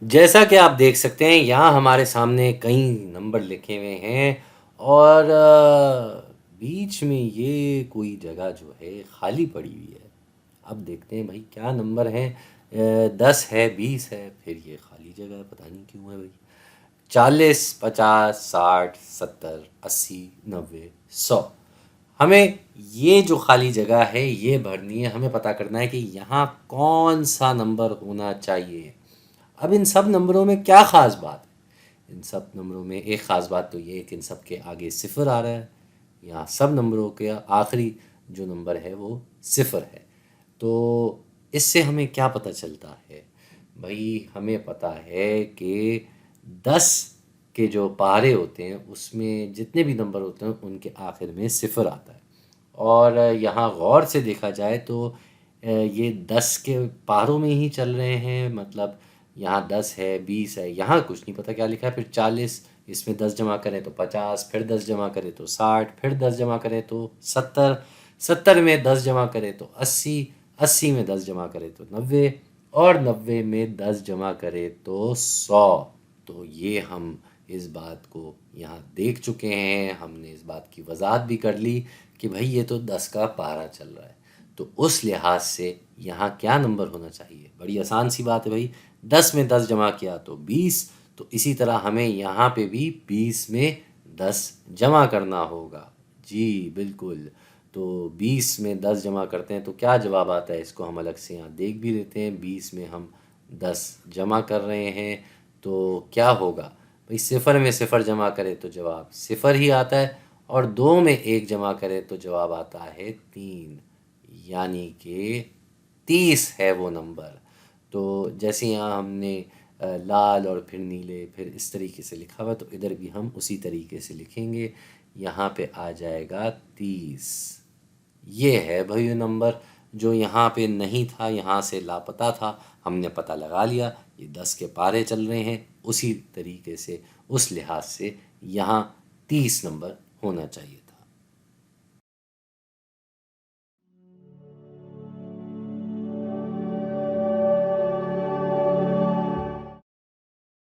जैसा कि आप देख सकते हैं यहाँ हमारे सामने कई नंबर लिखे हुए हैं और बीच में ये कोई जगह जो है खाली पड़ी हुई है। अब देखते हैं भाई क्या नंबर है। 10 है, 20 है, फिर ये खाली जगह है, पता नहीं क्यों है भाई। 40, 50, 60, 70, 80, 90, 100। हमें ये जो खाली जगह है ये भरनी है। हमें पता करना है कि यहाँ कौन सा नंबर होना चाहिए। अब इन सब नंबरों में क्या ख़ास बात है? इन सब नंबरों में एक ख़ास बात तो ये है कि इन सब के आगे सिफ़र आ रहा है। यहाँ सब नंबरों के आखिरी जो नंबर है वो सिफ़र है। तो इससे हमें क्या पता चलता है? भाई हमें पता है कि 10 के जो पहाड़े होते हैं उसमें जितने भी नंबर होते हैं उनके आखिर में सिफ़र आता है। और यहाँ गौर से देखा जाए तो ये 10 के पहाड़ों में ही चल रहे हैं। मतलब यहाँ 10 है, 20 है, यहाँ कुछ नहीं पता क्या लिखा है। फिर 40, इसमें 10 जमा करें तो 50, फिर 10 जमा करें तो 60, फिर 10 जमा करें तो 70, 70 में 10 जमा करें तो 80, 80 में 10 जमा करें तो 90, और 90 में 10 जमा करें तो 100। तो ये हम इस बात को यहाँ देख चुके हैं। हमने इस बात की वजाहत भी कर ली कि भाई ये तो 10 का पारा चल रहा है। तो उस लिहाज से यहाँ क्या नंबर होना चाहिए? बड़ी आसान सी बात है भाई। 10 में 10 जमा किया तो 20, तो इसी तरह हमें यहाँ पे भी 20 में 10 जमा करना होगा। जी बिल्कुल। तो 20 में 10 जमा करते हैं तो क्या जवाब आता है, इसको हम अलग से यहाँ देख भी लेते हैं। 20 में हम 10 जमा कर रहे हैं तो क्या होगा भाई? सिफ़र में सिफ़र जमा करें तो जवाब सिफ़र ही आता है, और 2 में 1 जमा करें तो जवाब आता है 3, यानी कि 30 है वो नंबर। तो जैसे यहाँ हमने लाल और फिर नीले फिर इस तरीके से लिखा हुआ, तो इधर भी हम उसी तरीके से लिखेंगे। यहाँ पे आ जाएगा 30। ये है भाई वो नंबर जो यहाँ पे नहीं था, यहाँ से लापता था। हमने पता लगा लिया ये 10 के पारे चल रहे हैं। उसी तरीके से उस लिहाज से यहाँ 30 नंबर होना चाहिए।